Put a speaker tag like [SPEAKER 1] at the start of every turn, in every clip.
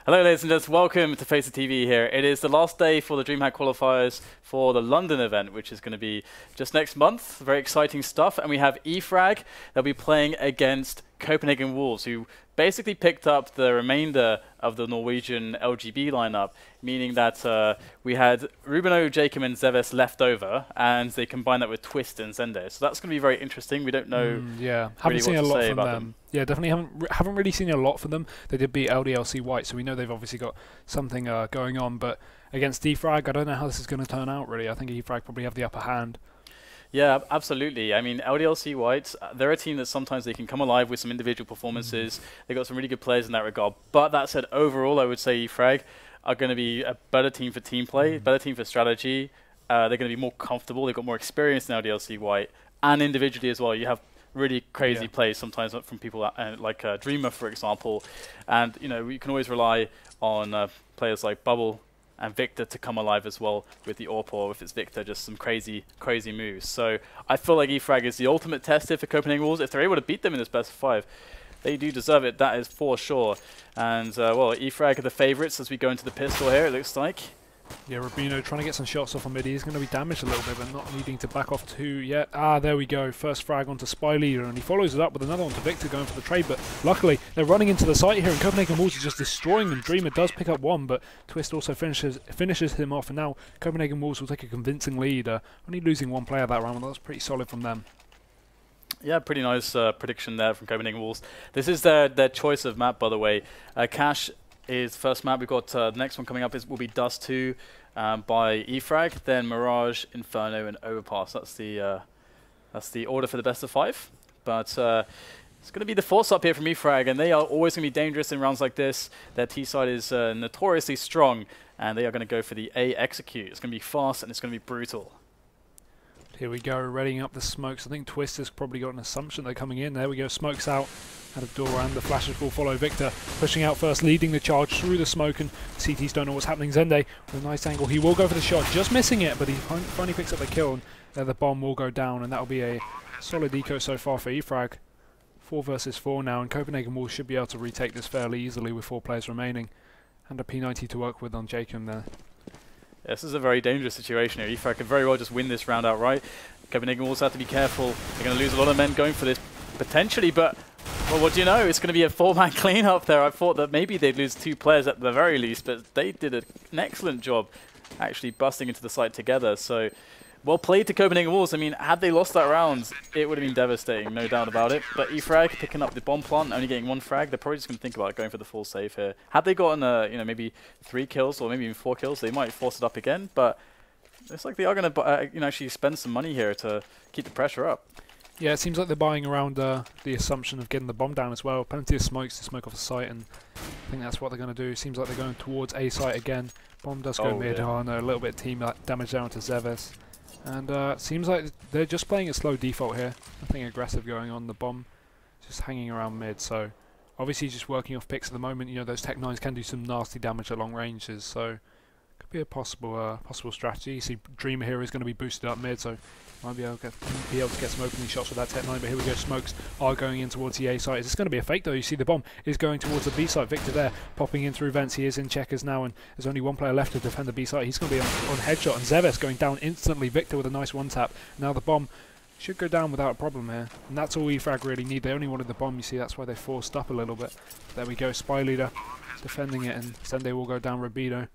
[SPEAKER 1] Hello ladies and gents, welcome to Face the TV here. It is the last day for the DreamHack Qualifiers for the London event, which is going to be just next month. Very exciting stuff. And we have E-Frag. They'll be playing against Copenhagen Wolves, who basically picked up the remainder of the Norwegian LGB lineup, meaning that we had RUBINO, Jkaem and zEVES left over, and they combined that with Twist and Zende. So that's going to be very interesting. We don't know
[SPEAKER 2] haven't seen a lot from
[SPEAKER 1] them.
[SPEAKER 2] Yeah, definitely haven't really seen a lot from them. They did beat LDLC White, so we know they've obviously got something going on. But against E-Frag, I don't know how this is going to turn out, really. I think E-Frag probably have the upper hand.
[SPEAKER 1] Yeah, absolutely. I mean, LDLC White, they're a team that sometimes they can come alive with some individual performances. They've got some really good players in that regard. But that said, overall, I would say E-Frag are going to be a better team for team play, better team for strategy. They're going to be more comfortable. They've got more experience than LDLC White. And individually as well, you have really crazy plays sometimes from people like Dreamer, for example. And, you know, you can always rely on players like Bubble and Viktor to come alive as well with the AWP, or if it's Viktor, just some crazy moves. So I feel like E-Frag is the ultimate test here for Copenhagen Wolves. If they're able to beat them in this best of 5, they do deserve it, that is for sure. And, well, E-Frag are the favourites as we go into the pistol here, it looks like.
[SPEAKER 2] Yeah, RUBINO trying to get some shots off on mid. He's going to be damaged a little bit, but not needing to back off too yet. Ah, there we go. First frag onto spyleadeR, and he follows it up with another one to Viktor going for the trade. But luckily, they're running into the site here, and Copenhagen Wolves is just destroying them. Dreamer does pick up one, but Twist also finishes him off, and now Copenhagen Wolves will take a convincing lead. Only losing one player that round, but that was pretty solid from them.
[SPEAKER 1] Yeah, pretty nice prediction there from Copenhagen Wolves. This is their choice of map, by the way. Cash is first map. We've got the next one coming up will be Dust 2 by E-Frag, then Mirage, Inferno, and Overpass. That's the order for the best of 5. But it's going to be the force up here from E-Frag, and they are always going to be dangerous in rounds like this. Their T side is notoriously strong, and they are going to go for the A execute. It's going to be fast and it's going to be brutal.
[SPEAKER 2] Here we go, readying up the smokes. I think Twist has probably got an assumption they're coming in. There we go, smokes out. Out of door, and the flashes will follow. Viktor pushing out first, leading the charge through the smoke, and CTs don't know what's happening. Zende with a nice angle. He will go for the shot, just missing it, but he finally picks up the kill, and the bomb will go down, and that will be a solid eco so far for E-Frag. 4 versus 4 now, and Copenhagen Wolves should be able to retake this fairly easily with 4 players remaining, and a P90 to work with on jkaem there.
[SPEAKER 1] Yeah, this is a very dangerous situation here. E-Frag could very well just win this round outright. Copenhagen Wolves have to be careful. They're going to lose a lot of men going for this, potentially, but well, what do you know? It's going to be a 4-man clean-up there. I thought that maybe they'd lose 2 players at the very least, but they did an excellent job actually busting into the site together. So, well played to Copenhagen Wolves. I mean, had they lost that round, it would have been devastating, no doubt about it. But E-Frag picking up the bomb plant, only getting 1 frag. They're probably just going to think about going for the full save here. Had they gotten, you know, maybe 3 kills or maybe even 4 kills, they might force it up again. But it's like they are going to, you know, actually spend some money here to keep the pressure up.
[SPEAKER 2] Yeah, it seems like they're buying around the assumption of getting the bomb down as well. Plenty of smokes to smoke off the site, and I think that's what they're going to do. Seems like they're going towards A site again. Bomb does go mid. Oh no, a little bit of team damage down to zEVES. And seems like they're just playing a slow default here. Nothing aggressive going on. The bomb just hanging around mid. So obviously just working off picks at the moment. You know, those Tech 9s can do some nasty damage at long ranges. So could be a possible strategy. You see Dreamer here is going to be boosted up mid, so might be able to get some opening shots with that Tech 9, but here we go, smokes are going in towards the A site. Is this going to be a fake though? You see the bomb is going towards the B site. Viktor there, popping in through vents. He is in checkers now, and there's only 1 player left to defend the B site. He's going to be on headshot, and zEVES going down instantly. Viktor with a nice 1-tap. Now the bomb should go down without a problem here, and that's all E-Frag really need. They only wanted the bomb, you see, that's why they forced up a little bit. There we go, spyleadeR defending it, and Zende will go down. RUBINO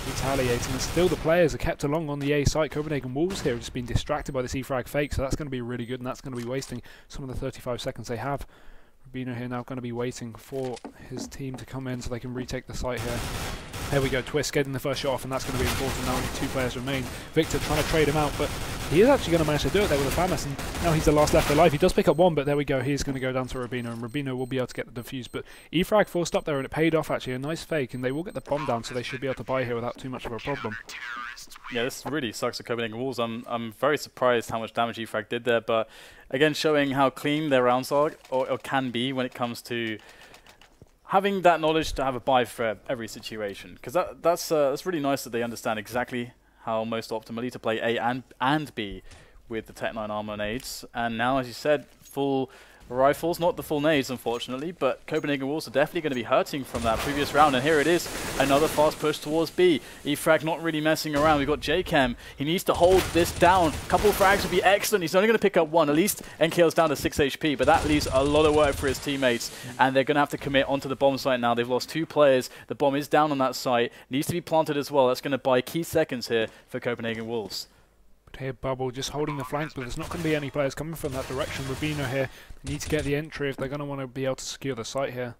[SPEAKER 2] retaliating, and still the players are kept along on the A site. Copenhagen Wolves here have just been distracted by this E-Frag fake, so that's going to be really good, and that's going to be wasting some of the 35 seconds they have. RUBINO here now going to be waiting for his team to come in so they can retake the site here. There we go, Twist getting the first shot off, and that's going to be important. Now only 2 players remain. Viktor trying to trade him out, but he is actually going to manage to do it there with a FAMAS, and now he's the last left alive. He does pick up 1, but there we go, he's going to go down to RUBINO, and RUBINO will be able to get the defuse. But E-Frag forced up there, and it paid off actually. A nice fake, and they will get the bomb down, so they should be able to buy here without too much of a problem.
[SPEAKER 1] Yeah, this really sucks for Copenhagen Wolves. I'm very surprised how much damage E-Frag did there, but again, showing how clean their rounds are, or can be when it comes to having that knowledge to have a buy for every situation, because that's really nice that they understand exactly how most optimally to play A and B with the Tech 9 armor nades. And now, as you said, full rifles, not the full nades, unfortunately, but Copenhagen Wolves are definitely going to be hurting from that previous round. And here it is, another fast push towards B. E-Frag not really messing around. We've got jkaem. He needs to hold this down. Couple frags would be excellent. He's only going to pick up one. At least NKL's down to 6 HP, but that leaves a lot of work for his teammates, and they're going to have to commit onto the bomb site now. They've lost 2 players. The bomb is down on that site. Needs to be planted as well. That's going to buy key seconds here for Copenhagen Wolves.
[SPEAKER 2] Here Bubble just holding the flanks, but there's not going to be any players coming from that direction. RUBINO here, they need to get the entry if they're going to want to be able to secure the site here.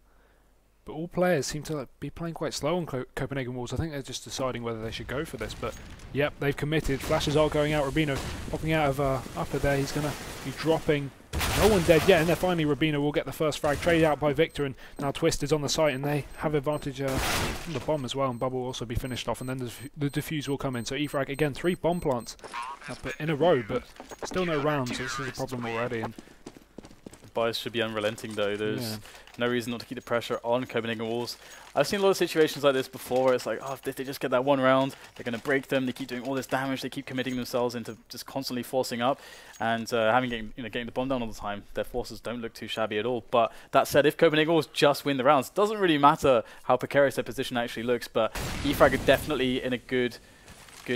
[SPEAKER 2] But all players seem to be playing quite slow on Copenhagen Wolves. I think they're just deciding whether they should go for this, but yep, they've committed. Flashes are going out. RUBINO popping out of upper there. He's going to be dropping. No one dead yet, and then finally RUBINO will get the first frag. Traded out by Viktor, and now Twist is on the site, and they have advantage from the bomb as well, and Bubble will also be finished off, and then the defuse will come in. So E-Frag, again, 3 bomb plants in a row, but still no rounds, so this is a problem already. And
[SPEAKER 1] Bias should be unrelenting though. There's no reason not to keep the pressure on Copenhagen Wolves. I've seen a lot of situations like this before where it's like, oh, if they just get that one round, they're going to break them. They keep doing all this damage. They keep committing themselves into just constantly forcing up and getting the bomb down all the time. Their forces don't look too shabby at all. But that said, if Copenhagen Wolves just win the rounds, it doesn't really matter how precarious their position actually looks. But E-Frag are definitely in a good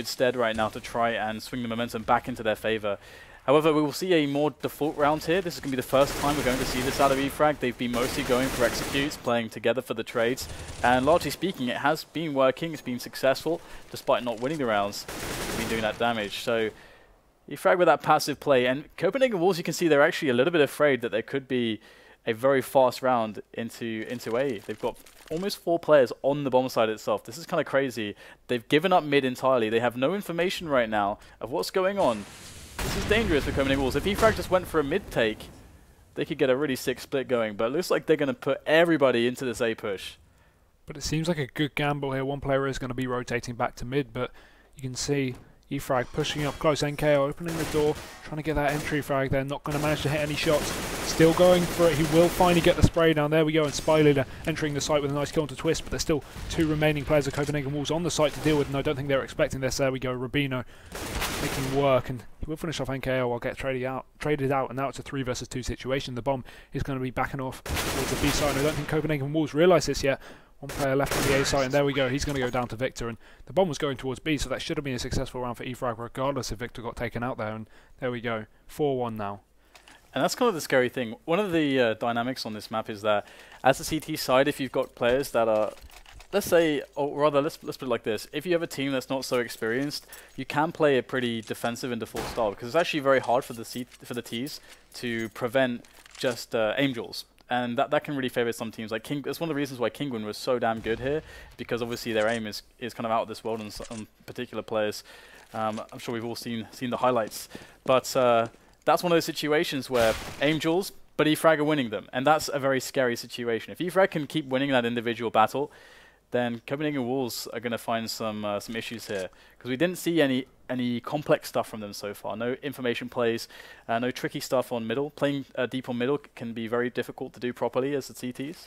[SPEAKER 1] stead right now to try and swing the momentum back into their favor. However, we will see a more default round here. This is going to be the first time we're going to see this out of E-Frag. They've been mostly going for executes, playing together for the trades. And largely speaking, it has been working. It's been successful, despite not winning the rounds. They've been doing that damage. So E-Frag with that passive play. And Copenhagen Wolves, you can see they're actually a little bit afraid that there could be a very fast round into A. They've got almost 4 players on the bomb side itself. This is kind of crazy. They've given up mid entirely. They have no information right now of what's going on. This is dangerous for Copenhagen Wolves. If E-Frag just went for a mid-take, they could get a really sick split going. But it looks like they're going to put everybody into this A push.
[SPEAKER 2] But it seems like a good gamble here. One player is going to be rotating back to mid, but you can see E-Frag pushing up close. NKO opening the door, trying to get that entry frag there. Not going to manage to hit any shots. Still going for it. He will finally get the spray down. There we go. And spyleadeR entering the site with a nice kill onto Twist. But there's still 2 remaining players of Copenhagen Wolves on the site to deal with. And I don't think they're expecting this. There we go. RUBINO making work. And he will finish off NKO while get traded out. And now it's a 3 versus 2 situation. The bomb is going to be backing off towards the B side. And I don't think Copenhagen Wolves realise this yet. 1 player left on the A side, and there we go. He's going to go down to Viktor, and the bomb was going towards B, so that should have been a successful round for E-Frag, regardless if Viktor got taken out there. And there we go, 4-1 now. And
[SPEAKER 1] that's kind of the scary thing. One of the dynamics on this map is that as the CT side, if you've got players that are, let's say, or rather, let's put it like this: if you have a team that's not so experienced, you can play a pretty defensive and default style, because it's actually very hard for the Ts to prevent just aim duels. And that can really favor some teams. Like King, that's one of the reasons why Kingwin was so damn good here, because obviously their aim is kind of out of this world on particular players. I'm sure we've all seen the highlights, but that's one of those situations where aim duels, but E-Frag are winning them, and that's a very scary situation. If E-Frag can keep winning that individual battle, then Copenhagen Wolves are going to find some issues here, because we didn't see any complex stuff from them so far. No information plays, no tricky stuff on middle. Playing deep on middle can be very difficult to do properly as the CTs,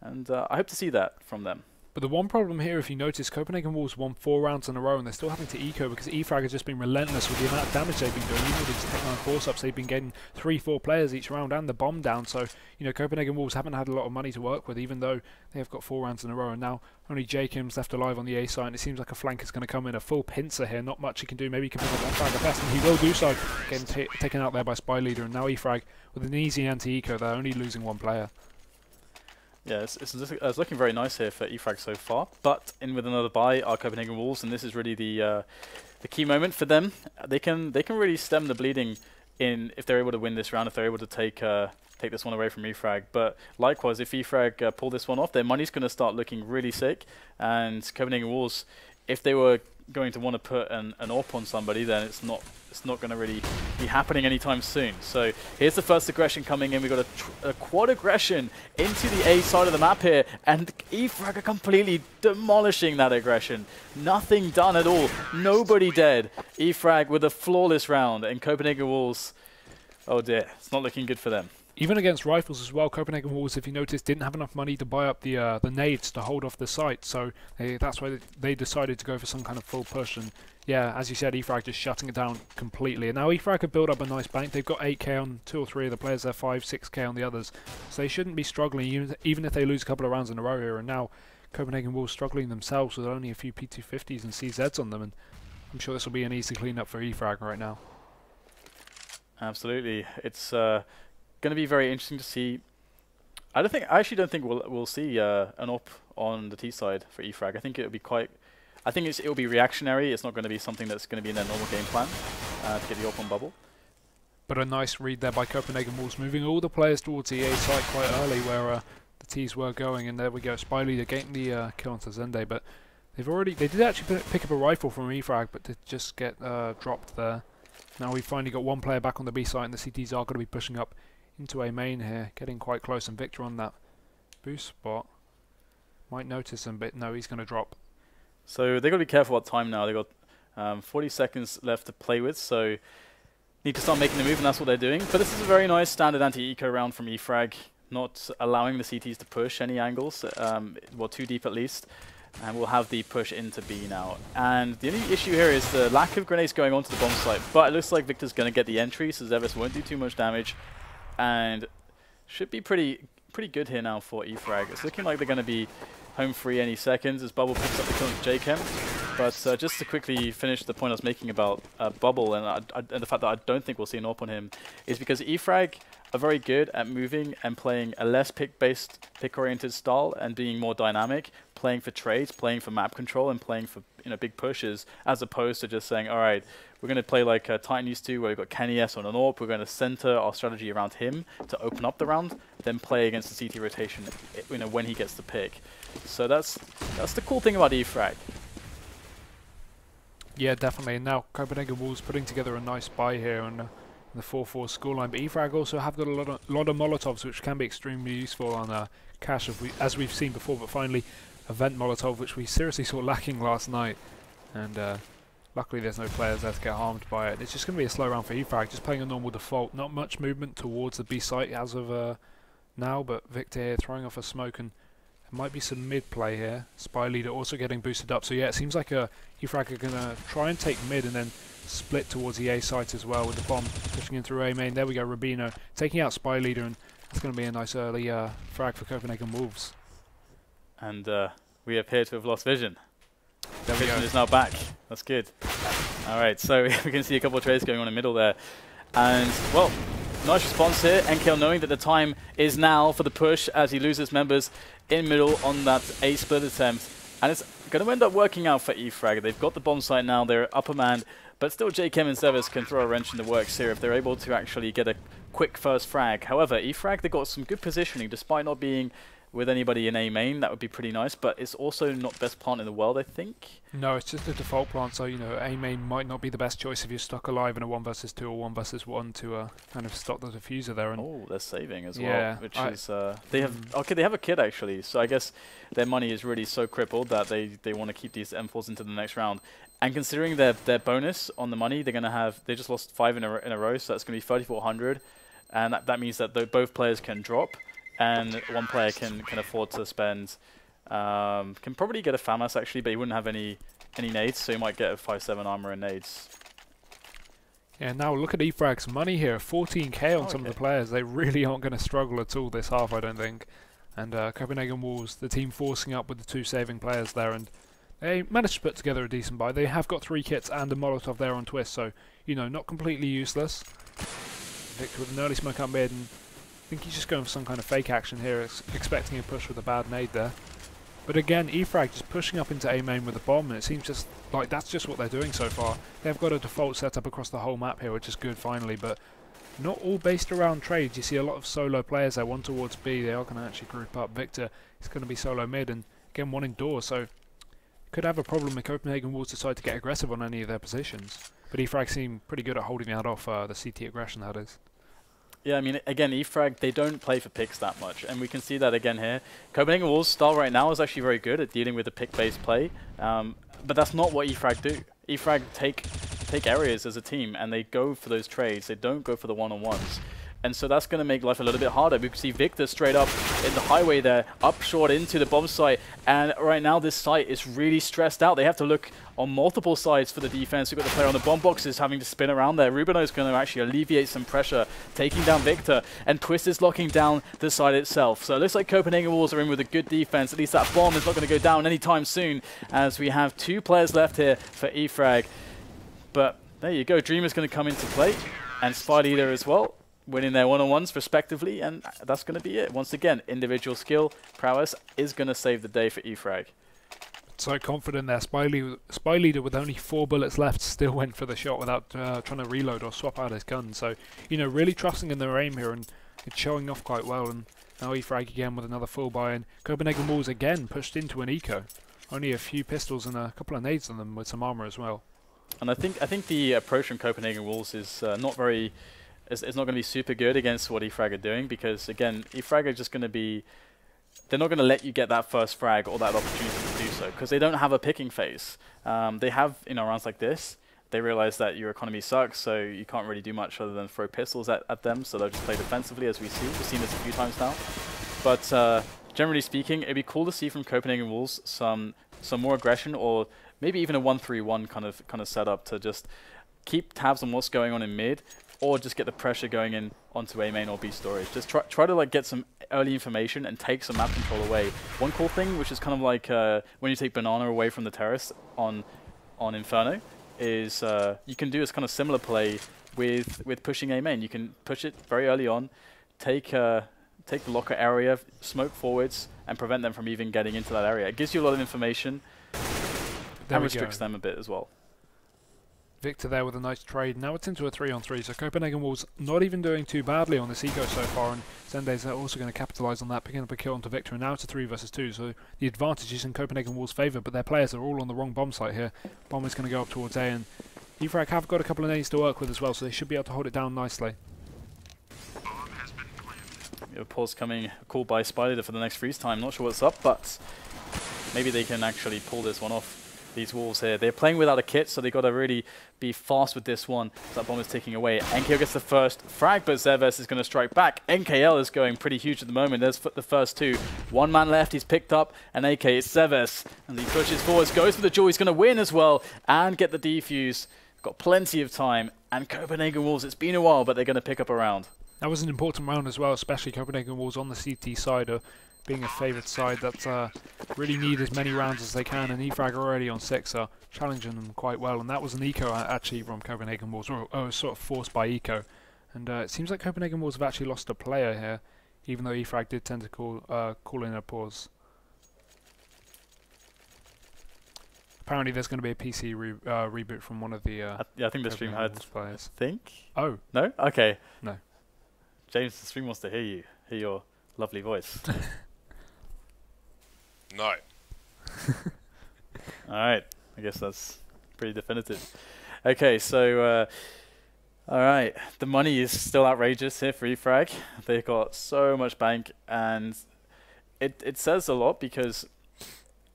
[SPEAKER 1] and I hope to see that from them.
[SPEAKER 2] But the one problem here, if you notice, Copenhagen Wolves won 4 rounds in a row, and they're still having to eco because E-Frag has just been relentless with the amount of damage they've been doing. Even with these Tech-9 force-ups, they've been getting 3-4 players each round and the bomb down. So, you know, Copenhagen Wolves haven't had a lot of money to work with, even though they have got 4 rounds in a row. And now only jkaem's left alive on the A side, and it seems like a flank is going to come in. A full pincer here, not much he can do. Maybe he can pick up one frag at best, and he will do so. Getting taken out there by spyleadeR, and now E-Frag with an easy anti-eco. They're only losing 1 player.
[SPEAKER 1] Yeah, it's looking very nice here for E-Frag so far, but in with another buy are Copenhagen Wolves, and this is really the key moment for them. They can really stem the bleeding in if they're able to win this round, if they're able to take this one away from E-Frag. But likewise, if E-Frag pull this one off, their money's going to start looking really sick, and Copenhagen Wolves, if they were going to want to put an AWP on somebody, then it's not going to really be happening anytime soon. So here's the first aggression coming in. We've got a quad aggression into the A side of the map here, and E-Frag are completely demolishing that aggression. Nothing done at all. Nobody dead. E-Frag with a flawless round, and Copenhagen Wolves, oh dear, it's not looking good for them.
[SPEAKER 2] even against rifles as well, Copenhagen Wolves, if you notice, didn't have enough money to buy up the nades to hold off the site, so that's why they decided to go for some kind of full push. And yeah, as you said, E-Frag just shutting it down completely. And now E-Frag have built up a nice bank. They've got 8k on 2 or 3 of the players, they're 5, 6k on the others, so they shouldn't be struggling even if they lose a couple of rounds in a row here. And now Copenhagen Wolves struggling themselves with only a few P250s and CZs on them, and I'm sure this will be an easy clean-up for E-Frag right now.
[SPEAKER 1] Absolutely, it's going to be very interesting to see. I actually don't think we'll see an op on the T side for E-Frag. I think it'll be it'll be reactionary. It's not going to be something that's going to be in their normal game plan to get the op on bubble.
[SPEAKER 2] But a nice read there by Copenhagen Wolves, moving all the players towards the A site quite early where the T's were going, and there we go. spyleadeR getting the kill onto Zende, but they did actually pick up a rifle from E-Frag, but did just get dropped there. Now we've finally got one player back on the B site, and the CTs are going to be pushing up into A main here, getting quite close, and Viktor on that boost spot. Might notice him, but no, he's going to drop.
[SPEAKER 1] So they've got to be careful what time now. They've got 40 seconds left to play with, so need to start making the move, and that's what they're doing. But this is a very nice standard anti-eco round from E-Frag, not allowing the CTs to push any angles, well, too deep at least. And we'll have the push into B now. And the only issue here is the lack of grenades going onto the bomb site. But it looks like Viktor's going to get the entry, so zEVES won't do too much damage. And should be pretty good here now for E-Frag. It's looking like they're going to be home free any seconds as Bubble picks up the kill with jkaem. But just to quickly finish the point I was making about Bubble and the fact that I don't think we'll see an AWP on him, is because E-Frag are very good at moving and playing a less pick-based, pick-oriented style and being more dynamic, playing for trades, playing for map control, and playing for big pushes, as opposed to just saying, all right, we're going to play like Titan used to, where we've got Kenny S on an AWP, we're going to center our strategy around him to open up the round, then play against the CT rotation when he gets the pick. So that's the cool thing about E-Frag.
[SPEAKER 2] Yeah, definitely. And now Copenhagen Wolves putting together a nice buy here on the 4-4 scoreline. But E-Frag also have got a lot of Molotovs, which can be extremely useful on cash, as we've seen before. But finally, a vent Molotov, which we seriously saw lacking last night. And luckily there's no players there to get harmed by it. It's just going to be a slow round for E-Frag, just playing a normal default. Not much movement towards the B site as of now, but Viktor here throwing off a smoke, and there might be some mid play here. spyleadeR also getting boosted up. So yeah, it seems like E-Frag are going to try and take mid and then split towards the A site as well, with the bomb pushing in through A main. There we go, RUBINO taking out spyleadeR, and that's going to be a nice early frag for Copenhagen Wolves. And
[SPEAKER 1] we appear to have lost vision.
[SPEAKER 2] There
[SPEAKER 1] Vision is now back. That's good. All right, so we can see a couple of trades going on in the middle there. And, well, nice response here. NKL knowing that the time is now for the push as he loses members in middle on that A split attempt. And it's going to end up working out for E-Frag. They've got the bomb site now. They're upper man. But still, jkaem and zEVES can throw a wrench in the works here if they're able to actually get a quick first frag. However, E-Frag, they've got some good positioning despite not being with anybody in A main. That would be pretty nice, but it's also not best plant in the world, I think.
[SPEAKER 2] No, it's just a default plant, so A main might not be the best choice if you're stuck alive in a 1 versus 2 or 1 versus 1 to kind of stop the diffuser there. And
[SPEAKER 1] oh, they're saving as well, which is they have a kid actually, so I guess their money is really so crippled that they want to keep these M4s into the next round. And considering their bonus on the money, they just lost 5 in a row, so that's going to be 3,400, and that means that both players can drop. And one player can afford to spend, can probably get a FAMAS actually, but he wouldn't have any nades, so he might get a 5-7 armor and nades.
[SPEAKER 2] Yeah, now look at E-Frag's money here, 14k on some of the players. They really aren't going to struggle at all this half, I don't think. And Copenhagen Wolves, the team forcing up with the 2 saving players there, and they managed to put together a decent buy. They have got 3 kits and a Molotov there on twist, so, not completely useless. Viktor with an early smoke up mid, and I think he's just going for some kind of fake action here, expecting a push with a bad nade there. But again, E-Frag just pushing up into A main with a bomb, and it seems just like that's just what they're doing so far. They've got a default setup across the whole map here, which is good finally, but not all based around trades. You see a lot of solo players there, one towards B. They are going to actually group up. Viktor is going to be solo mid, and again one indoors, so could have a problem if Copenhagen Wolves decide to get aggressive on any of their positions. But E-Frag seem pretty good at holding that off, the CT aggression that is.
[SPEAKER 1] Yeah, I mean, again, E-Frag, they don't play for picks that much, and we can see that again here. Copenhagen Wolves' style right now is actually very good at dealing with the pick-based play, but that's not what E-Frag do. E-Frag take areas as a team, and they go for those trades. They don't go for the one-on-ones. And so that's going to make life a little bit harder. We can see Viktor straight up in the highway there, up short into the bomb site. And right now this site is really stressed out. They have to look on multiple sides for the defense. We've got the player on the bomb boxes having to spin around there. RUBINO is going to actually alleviate some pressure, taking down Viktor. And Twist is locking down the site itself. So it looks like Copenhagen Wolves are in with a good defense. At least that bomb is not going to go down anytime soon, as we have 2 players left here for E-Frag. But there you go. Dream is going to come into play. And spyleadeR as well, winning their one-on-ones respectively, and that's going to be it. Once again, individual skill prowess is going to save the day for E-Frag.
[SPEAKER 2] So confident there. spyleadeR with only 4 bullets left still went for the shot without trying to reload or swap out his gun. So, you know, really trusting in their aim here, and it's showing off quite well. And now E-Frag again with another full buy, and Copenhagen Wolves again pushed into an eco. Only a few pistols and a couple of nades on them with some armor as well.
[SPEAKER 1] And I think the approach from Copenhagen Wolves is not very... It's not going to be super good against what E-Frag are doing, because again, E-Frag are just going to be... They're not going to let you get that first frag or that opportunity to do so, because they don't have a picking phase. They have, you know, rounds like this. They realize that your economy sucks, so you can't really do much other than throw pistols at them, so they'll just play defensively, as we see. We've seen this a few times now. But generally speaking, it'd be cool to see from Copenhagen Wolves some more aggression, or maybe even a 1-3-1 kind of setup to just keep tabs on what's going on in mid, or just get the pressure going in onto A main or B storage. Just try to like get some early information and take some map control away. One cool thing, which is kind of like when you take Banana away from the terrace on Inferno, is you can do this kind of similar play with pushing A main. You can push it very early on, take the locker area, smoke forwards, and prevent them from even getting into that area. It gives you a lot of information and restricts them a bit as well.
[SPEAKER 2] Viktor there with a nice trade. Now it's into a 3-on-3, so Copenhagen Wolves not even doing too badly on this eco so far, and Zende's also going to capitalise on that, picking up a kill onto Viktor, and now it's a 3 versus 2, so the advantage is in Copenhagen Wolves' favour, but their players are all on the wrong bomb site here. Bomb is going to go up towards A, and E-Frag have got a couple of nades to work with as well, so they should be able to hold it down nicely.
[SPEAKER 1] A pause coming, a call by spyleadeR for the next freeze time. Not sure what's up, but maybe they can actually pull this one off. These Wolves here, they're playing without a kit, so they got to really be fast with this one. So that bomb is ticking away. NKL gets the first frag, but zEVES is going to strike back. NKL is going pretty huge at the moment. There's the first 2. 1 man left, he's picked up an AK. It's zEVES, and he pushes forwards, goes for the jewel. He's going to win as well and get the defuse. Got plenty of time, and Copenhagen Wolves, it's been a while, but they're going to pick up a round.
[SPEAKER 2] That was an important round as well, especially Copenhagen Wolves on the CT side, being a favoured side that really need as many rounds as they can, and E-Frag already on 6 are challenging them quite well, and that was an eco actually from Copenhagen Wolves, or sort of forced by eco, and it seems like Copenhagen Wolves have actually lost a player here, even though E-Frag did tend to call in a pause. Apparently there's going to be a PC reboot from one of the
[SPEAKER 1] yeah, I think the stream had players. Think?
[SPEAKER 2] Oh.
[SPEAKER 1] No? Okay.
[SPEAKER 2] No.
[SPEAKER 1] James, the stream wants to hear your lovely voice.
[SPEAKER 3] No.
[SPEAKER 1] Alright, I guess that's pretty definitive. Okay, so, alright, the money is still outrageous here for E-Frag. They've got so much bank, and it says a lot, because,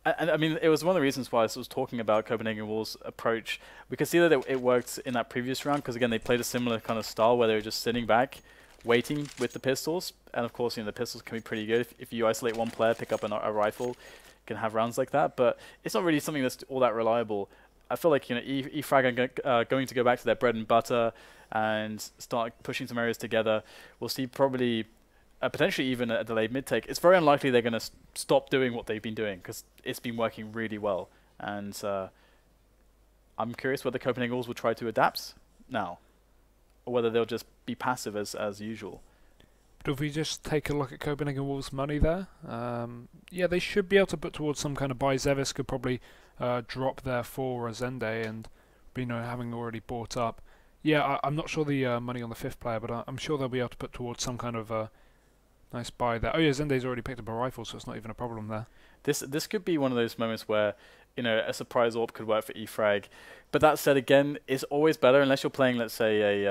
[SPEAKER 1] I mean, it was one of the reasons why I was talking about Copenhagen Wolves' approach. We could see that it worked in that previous round, because again, they played a similar kind of style where they were just sitting back, waiting with the pistols, and of course, you know, the pistols can be pretty good. If you isolate one player, pick up a rifle, you can have rounds like that, but it's not really something that's all that reliable. I feel like, you know, E-Frag are going to go back to their bread and butter and start pushing some areas together. We'll see probably potentially even a delayed mid-take. It's very unlikely they're going to stop doing what they've been doing, because it's been working really well, and I'm curious whether Copenhagen Wolves will try to adapt now, or whether they'll just be passive as usual.
[SPEAKER 2] But if we just take a look at Copenhagen Wolves' money there, yeah, they should be able to put towards some kind of buy. zEVES could probably drop there for a Zende, and RUBINO having already bought up. Yeah, I'm not sure the money on the 5th player, but I'm sure they'll be able to put towards some kind of nice buy there. Oh yeah, Zende's already picked up a rifle, so it's not even a problem there. This
[SPEAKER 1] could be one of those moments where, you know, a surprise AWP could work for E-Frag. But that said, again, it's always better, unless you're playing, let's say,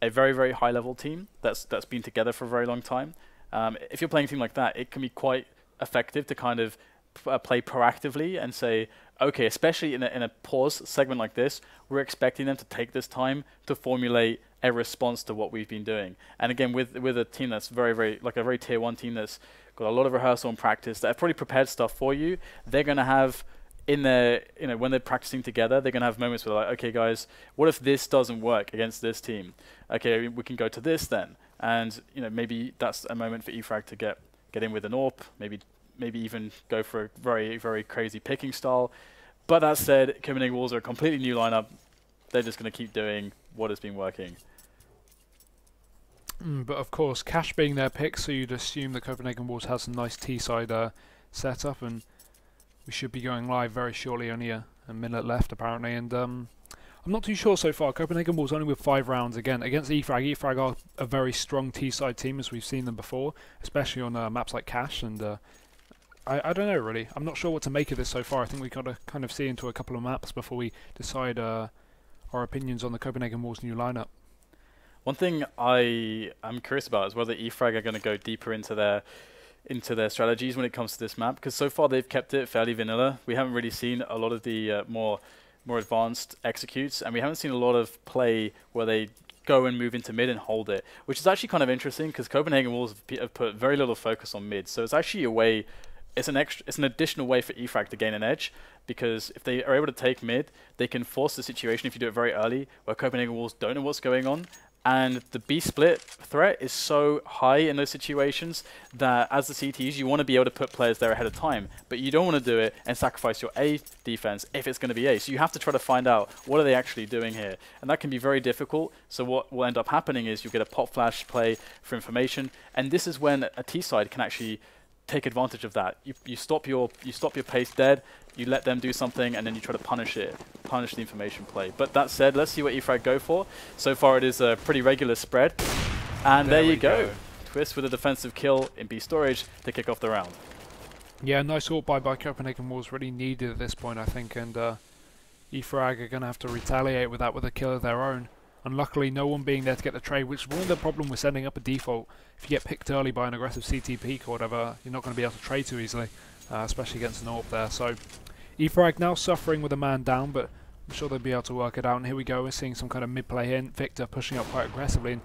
[SPEAKER 1] a very, very high-level team that's been together for a very long time. If you're playing a team like that, it can be quite effective to kind of play proactively and say, okay, especially in a pause segment like this, we're expecting them to take this time to formulate a response to what we've been doing. And again, with a team that's like a very tier 1 team that's got a lot of rehearsal and practice, that have probably prepared stuff for you, they're going to have in their, when they're practicing together, they're going to have moments where they're like, okay guys, what if this doesn't work against this team? Okay, we can go to this then. And maybe that's a moment for E-Frag to get in with an AWP, maybe even go for a very, very crazy picking style. But that said, Copenhagen Wolves are a completely new lineup. They're just going to keep doing what has been working.
[SPEAKER 2] But of course, Cash being their pick, so you'd assume the Copenhagen Wolves has a nice T-side setup, and we should be going live very shortly, only a minute left apparently. And I'm not too sure so far. Copenhagen Wolves only with 5 rounds again against E-Frag. E-Frag are a very strong T-side team, as we've seen them before, especially on maps like Cash. And I don't know really. I'm not sure what to make of this so far. I think we've got to kind of see into a couple of maps before we decide our opinions on the Copenhagen Wolves new lineup.
[SPEAKER 1] One thing I am curious about is whether E-Frag are going to go deeper into their strategies when it comes to this map, because so far they've kept it fairly vanilla. We haven't really seen a lot of the more advanced executes, and we haven't seen a lot of play where they go and move into mid and hold it, which is actually kind of interesting because Copenhagen Wolves have put very little focus on mid. So it's actually a way, it's an additional way for E-Frag to gain an edge, because if they are able to take mid, they can force the situation, if you do it very early, where Copenhagen Wolves don't know what's going on. And the B split threat is so high in those situations that as the CTs, you want to be able to put players there ahead of time, but you don't want to do it and sacrifice your A defense if it's going to be A. So you have to try to find out what are they actually doing here. And that can be very difficult. So what will end up happening is you get a pop flash play for information. And this is when a T side can actually take advantage of that. You stop your pace dead, you let them do something, and then you try to punish the information play. But that said, let's see what E-Frag go for. So far it is a pretty regular spread. And there you go. Twist with a defensive kill in B storage to kick off the round.
[SPEAKER 2] Yeah, nice ult by Copenhagen Wolves, really needed at this point, I think, and E-Frag are going to have to retaliate with that with a kill of their own. Unluckily, no one being there to get the trade, which is one of the problem with sending up a default. If you get picked early by an aggressive CT peak or whatever, you're not going to be able to trade too easily, especially against an AWP there. So E-Frag now suffering with a man down, but I'm sure they'll be able to work it out. And here we go, we're seeing some kind of mid-play here. Viktor pushing up quite aggressively, and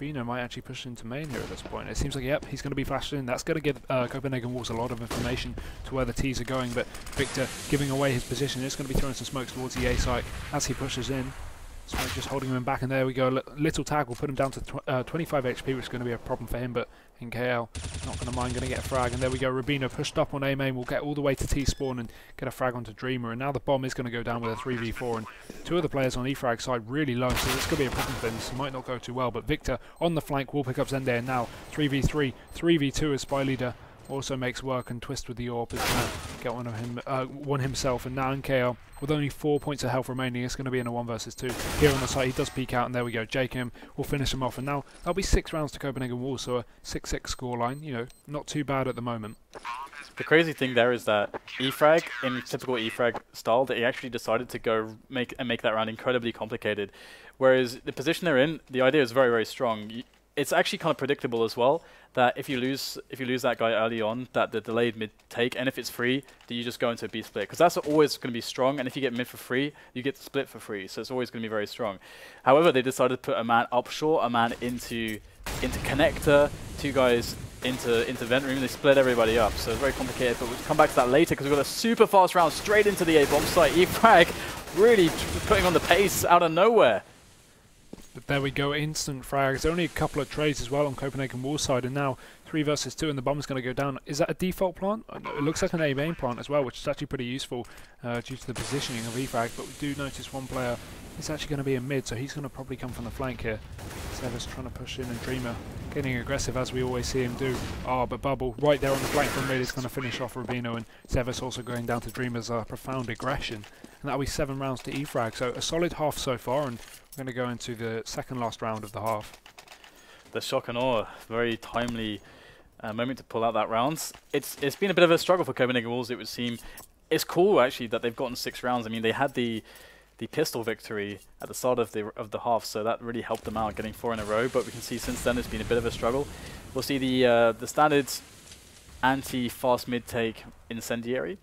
[SPEAKER 2] RUBINO might actually push into main here at this point. It seems like, yep, he's going to be flashed in. That's going to give Copenhagen Wolves a lot of information to where the T's are going, but Viktor giving away his position. It's going to be throwing some smokes towards the A site as he pushes in. Smoke just holding him back, and there we go. Little tag will put him down to 25 HP, which is going to be a problem for him, but NKL not going to mind, going to get a frag. And there we go, RUBINO pushed up on A main, will get all the way to T spawn and get a frag onto Dreamer. And now the bomb is going to go down with a 3v4, and 2 of the players on E-Frag side really low, so this could be a problem for him. This might not go too well, but Viktor on the flank will pick up Zende, and now 3v3, 3v2 as spyleadeR also makes work, and Twist with the AWP is going to get one himself. And now NKL with only 4 points of health remaining, it's going to be in a 1 versus 2 here on the site. He does peek out, and there we go, jkaem will finish him off, and now that'll be 6 rounds to Copenhagen Wolves, so a 6-6 scoreline, not too bad at the moment.
[SPEAKER 1] The crazy thing there is that E-Frag, in typical E-Frag style, they actually decided to go make that round incredibly complicated, whereas the position they're in, the idea is very, very strong. It's actually kind of predictable as well, that if you lose that guy early on, that the delayed mid take, and if it's free, that you just go into a B split, because that's always going to be strong, and if you get mid for free, you get split for free, so it's always going to be very strong. However, they decided to put a man up short, a man into connector, 2 guys into vent room, and they split everybody up, so it's very complicated, but we'll come back to that later, because we've got a super fast round straight into the A bomb site. E-Frag really putting on the pace out of nowhere.
[SPEAKER 2] But there we go, instant frags. Only a couple of trades as well on Copenhagen Wolves side, and now 3 versus 2, and the bomb is going to go down. Is that a default plant? It looks like an A main plant as well, which is actually pretty useful due to the positioning of E-Frag. But we do notice one player is actually going to be in mid, so he's going to probably come from the flank here. zEVES trying to push in, and Dreamer getting aggressive as we always see him do. But Bubble right there on the flank from mid is going to finish off RUBINO, and zEVES also going down to Dreamer's profound aggression. And that'll be 7 rounds to E-Frag, so a solid half so far, and we're going to go into the second last round of the half.
[SPEAKER 1] The shock and awe, very timely moment to pull out that round. It's been a bit of a struggle for Copenhagen Wolves, it would seem. It's cool actually that they've gotten 6 rounds. I mean, they had the pistol victory at the start of the half, so that really helped them out, getting 4 in a row. But we can see since then it's been a bit of a struggle. We'll see the standard anti-fast mid take incendiary.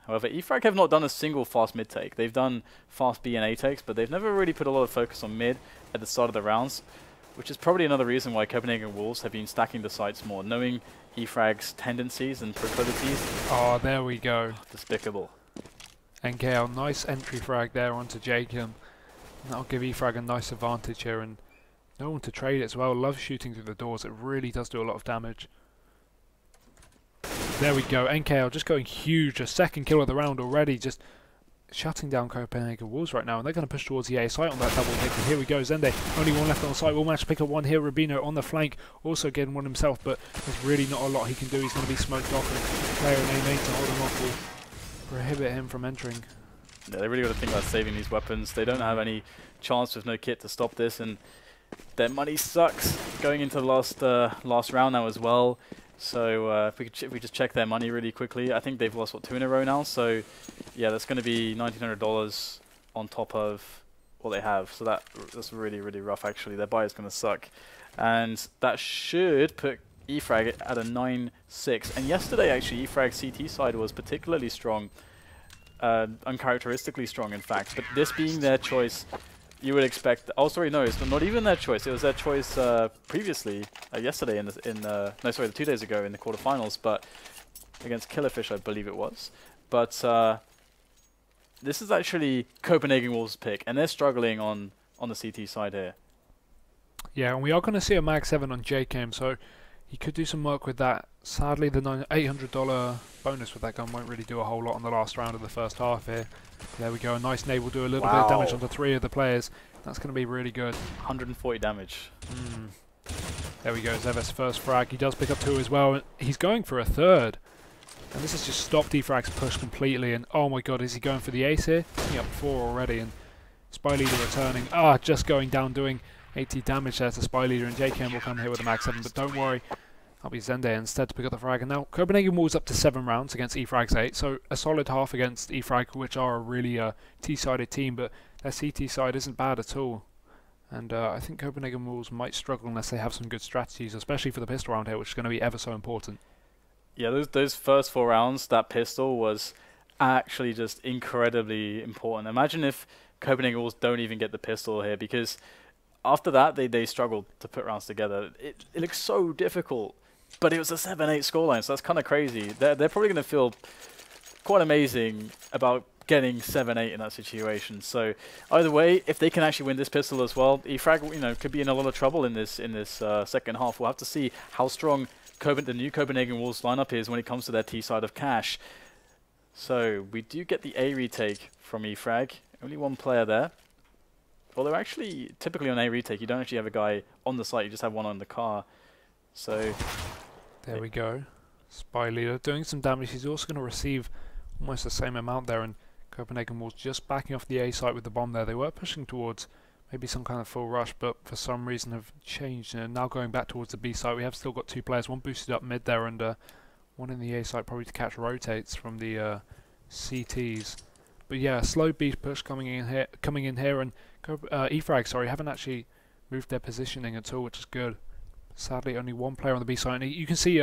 [SPEAKER 1] However, E-Frag have not done a single fast mid take. They've done fast B and A takes, but they've never really put a lot of focus on mid at the start of the rounds, which is probably another reason why Copenhagen Wolves have been stacking the sites more, knowing E-Frag's tendencies and proclivities.
[SPEAKER 2] Oh, there we go.
[SPEAKER 1] Despicable.
[SPEAKER 2] NKL, nice entry frag there onto jkaem. That'll give E-Frag a nice advantage here, and no one to trade it as well. Loves shooting through the doors. It really does do a lot of damage. There we go. NKL just going huge. A second kill of the round already. Just shutting down Copenhagen Wolves right now. And they're going to push towards the A site on that double pick. And here we go. Zende. Only one left on the site. Will manage to pick up one here. RUBINO on the flank. Also getting one himself. But there's really not a lot he can do. He's going to be smoked off. And player in A8 to hold him off will prohibit him from entering.
[SPEAKER 1] Yeah, they really got to think about saving these weapons. They don't have any chance with no kit to stop this. And their money sucks going into the last round now as well. So if we just check their money really quickly, I think they've lost, what, 2 in a row now? So yeah, that's going to be $1,900 on top of what they have. So that's really, really rough, actually. Their buy is going to suck. And that should put E-Frag at a 9-6. And yesterday, actually, E-Frag's CT side was particularly strong, uncharacteristically strong, in fact. But this being their choice, you would expect. Oh, sorry, no, it's not even their choice. It was their choice previously, yesterday, no, sorry, 2 days ago in the quarterfinals, but against Killerfish, I believe it was. But this is actually Copenhagen Wolves' pick, and they're struggling on the CT side here.
[SPEAKER 2] Yeah, and we are going to see a mag 7 on jkaem, so he could do some work with that. Sadly, the $800 bonus with that gun won't really do a whole lot on the last round of the first half here. There we go, a nice nade will do a little bit of damage onto 3 of the players. That's going to be really good.
[SPEAKER 1] 140 damage.
[SPEAKER 2] There we go, zEVES first frag. He does pick up 2 as well. He's going for a 3rd. And this has just stopped E-Frag's push completely. And oh my god, is he going for the ace here? Picking up 4 already. And spyleadeR returning. Just going down, doing 80 damage there to spyleadeR. And jkaem will come here with a mag 7. But don't worry, that'll be zende instead to pick up the frag. And now Copenhagen Wolves up to 7 rounds against E-Frag's 8. So a solid half against E-Frag, which are a really T-sided team. But their CT side isn't bad at all. And I think Copenhagen Wolves might struggle unless they have some good strategies, especially for the pistol round here, which is going to be ever so important.
[SPEAKER 1] Yeah, those first 4 rounds, that pistol was actually just incredibly important. Imagine if Copenhagen Wolves don't even get the pistol here, because after that, they struggled to put rounds together. It looks so difficult, but it was a 7-8 scoreline, so that's kind of crazy. They're probably going to feel quite amazing about getting 7-8 in that situation. So either way, if they can actually win this pistol as well, E-Frag, could be in a lot of trouble in this second half. We'll have to see how strong the new Copenhagen Wolves lineup is when it comes to their T side of cash. So we do get the A retake from E-Frag. Only 1 player there. Although actually, typically on A retake, you don't actually have a guy on the site, you just have one on the car. So
[SPEAKER 2] there we go. spyleadeR doing some damage. He's also going to receive almost the same amount there, and Copenhagen Wolves just backing off the A site with the bomb there. They were pushing towards maybe some kind of full rush, but for some reason have changed and now going back towards the B site. We have still got 2 players, one boosted up mid there and one in the A site probably to catch rotates from the CTs. But yeah, a slow B push coming in here, and E-Frag, sorry, haven't actually moved their positioning at all, which is good. Sadly, only 1 player on the B site. And you can see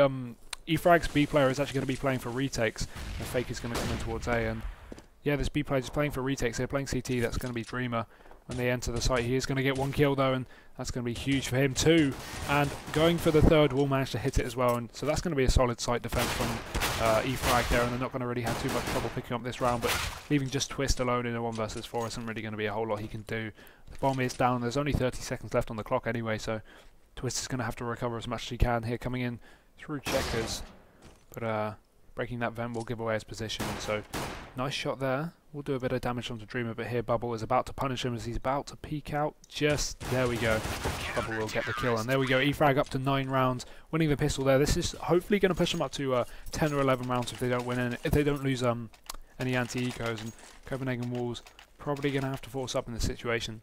[SPEAKER 2] E-Frag's B player is actually going to be playing for retakes. The fake is going to come in towards A, and yeah, this B player is playing for retakes. They're playing CT. That's going to be Dreamer. When they enter the site, he is going to get 1 kill though, and that's going to be huge for him too. And going for the 3rd, will manage to hit it as well, and so that's going to be a solid site defense from E-Frag there, and they're not going to really have too much trouble picking up this round. But leaving just Twist alone in a 1 versus 4 isn't really going to be a whole lot he can do. The bomb is down. There's only 30 seconds left on the clock anyway, so Twist is going to have to recover as much as he can here, coming in through checkers. But breaking that vent will give away his position. So nice shot there. We'll do a bit of damage onto Dreamer, but here Bubble is about to punish him as he's about to peek out. Just there we go. Bubble will get the kill, and there we go. E-Frag up to 9 rounds, winning the pistol there. This is hopefully going to push them up to 10 or 11 rounds if they don't win, and if they don't lose any anti-ecos. And Copenhagen Wolves probably going to have to force up in this situation.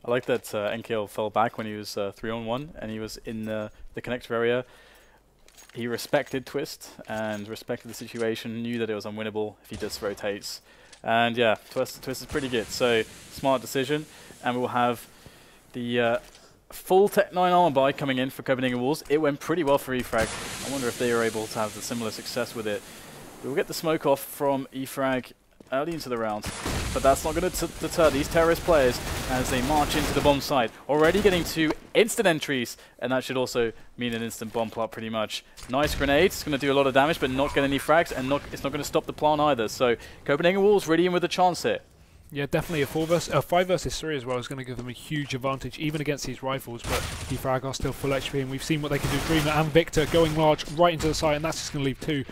[SPEAKER 1] I like that NKL fell back when he was 3-on-1 and he was in the connector area. He respected Twist and respected the situation, knew that it was unwinnable if he just rotates. And yeah, Twist is pretty good, so smart decision. And we'll have the full Tech 9 armor buy coming in for Copenhagen Wolves. It went pretty well for E-Frag. I wonder if they were able to have the similar success with it. We'll get the smoke off from E-Frag early into the round, but that's not going to deter these terrorist players as they march into the bomb site. Already getting 2 instant entries, and that should also mean an instant bomb plot pretty much. Nice grenade, it's going to do a lot of damage, but not get any frags, and it's not going to stop the plant either. So Copenhagen Wolves really in with a chance here.
[SPEAKER 2] Yeah, definitely a 5 versus 3 as well is going to give them a huge advantage, even against these rifles, but E-Frag are still full HP, and we've seen what they can do. Dreamer and Viktor going large right into the site, and that's just going to leave 2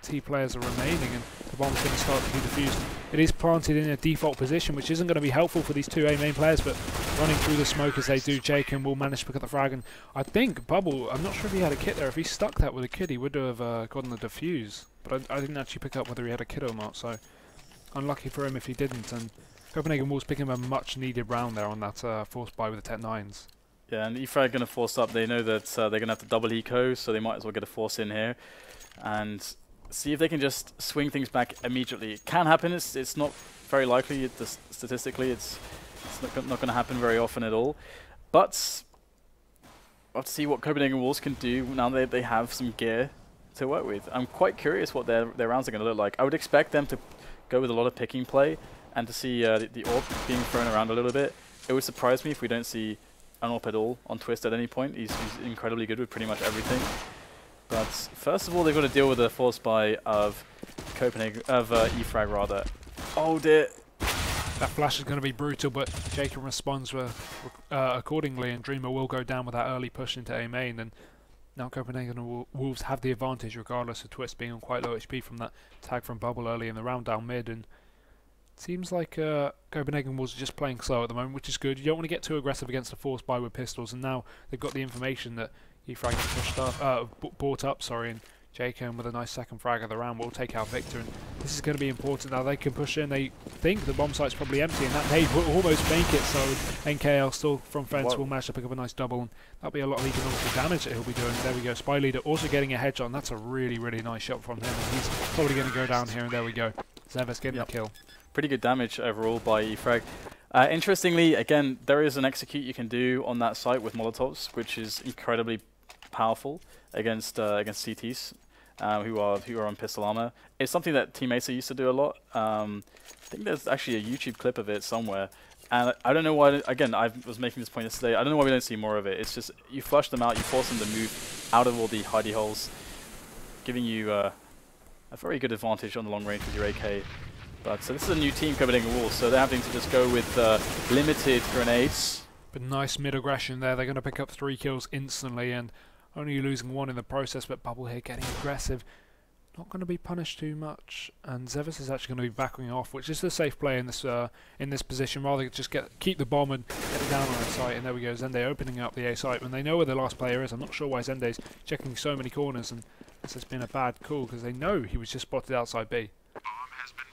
[SPEAKER 2] T players are remaining, and the bomb's going to start to be defused. It is planted in a default position, which isn't going to be helpful for these 2 A main players, but running through the smoke as they do, jkaem will manage to pick up the frag, and I think Bubble, I'm not sure if he had a kit there. If he stuck that with a kit, he would have gotten the defuse, but I didn't actually pick up whether he had a kit or not, so unlucky for him if he didn't. And Copenhagen Wolves picking up a much needed round there on that force buy with the Tech 9s. Yeah,
[SPEAKER 1] and E-Frag going to force up. They know that they're going to have to double eco, so they might as well get a force in here and see if they can just swing things back immediately. It can happen. It's not very likely. Statistically, it's not going to happen very often at all. But we'll have to see what Copenhagen Wolves can do now that they have some gear to work with. I'm quite curious what their rounds are going to look like. I would expect them to go with a lot of picking play and to see the AWP being thrown around a little bit. It would surprise me if we don't see an AWP at all on Twist at any point. He's incredibly good with pretty much everything. But first of all, they've got to deal with the force buy of E-Frag rather. Oh dear.
[SPEAKER 2] That flash is going to be brutal, but jkaem responds accordingly, and Dreamer will go down with that early push into A main. And now Copenhagen Wolves have the advantage regardless of Twist being on quite low HP from that tag from Bubble early in the round down mid. And it seems like Copenhagen Wolves are just playing slow at the moment, which is good. You don't want to get too aggressive against a force buy with pistols, and now they've got the information that E-Frag pushed up, brought up, sorry, and jkaem with a nice second frag of the round will take out Viktor, and this is going to be important now. They can push in. They think the bomb site's probably empty, and that nade will almost make it, so NKL still from fence will manage to pick up a nice double, and that'll be a lot of economical damage that he'll be doing. There we go, spyleadeR also getting a headshot, and that's a really, really nice shot from him, and he's probably going to go down here, and there we go. zEVES getting the kill.
[SPEAKER 1] Pretty good damage overall by E-Frag. Interestingly, again, there is an execute you can do on that site with Molotovs, which is incredibly powerful against CTs who are on pistol armor. It's something that Team Mesa used to do a lot. I think there's actually a YouTube clip of it somewhere, and I don't know why. Again, I was making this point yesterday. I don't know why we don't see more of it. It's just you flush them out, you force them to move out of all the hidey holes, giving you a very good advantage on the long range with your AK. But so this is a new team Copenhagen Wolves, so they're having to just go with limited grenades.
[SPEAKER 2] But nice mid aggression there. They're going to pick up 3 kills instantly, and only losing 1 in the process. But Bubble here getting aggressive, not going to be punished too much. And zEVES is actually going to be backing off, which is the safe play in this position. Rather just keep the bomb and get it down on a site. And there we go, Zende opening up the A site when they know where the last player is. I'm not sure why Zende's checking so many corners, and this has been a bad call because they know he was just spotted outside B.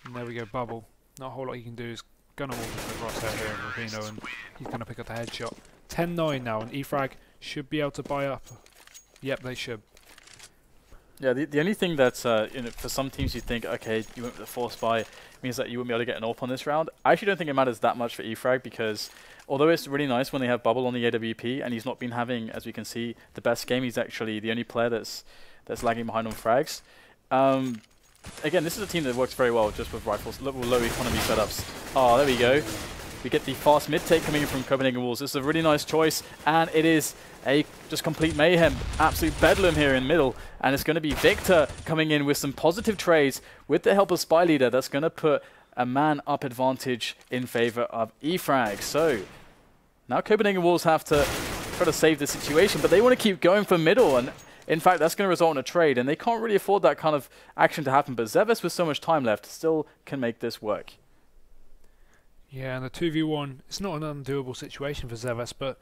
[SPEAKER 2] And there we go, Bubble. Not a whole lot he can do. Is going to walk into the crosshair here of RUBINO, and he's going to pick up the headshot. 10-9 now, and E-Frag should be able to buy up. Yep, they should.
[SPEAKER 1] Yeah, the only thing that for some teams you think, okay, you went with the force buy, means that you wouldn't be able to get an AWP on this round. I actually don't think it matters that much for E-Frag, because although it's really nice when they have Bubble on the AWP, and he's not been having, as we can see, the best game, he's actually the only player that's lagging behind on frags. Again, this is a team that works very well just with rifles, low economy setups. Oh, there we go. We get the fast mid take coming in from Copenhagen Wolves. This is a really nice choice, and it is a just complete mayhem, absolute bedlam here in middle. And it's going to be Viktor coming in with some positive trades with the help of spyleadeR. That's going to put a man-up advantage in favor of E-Frag. So now Copenhagen Wolves have to try to save the situation, but they want to keep going for middle, and in fact, that's going to result in a trade, and they can't really afford that kind of action to happen. But zEVES, with so much time left, still can make this work.
[SPEAKER 2] Yeah, and the 2v1, it's not an undoable situation for zEVES, but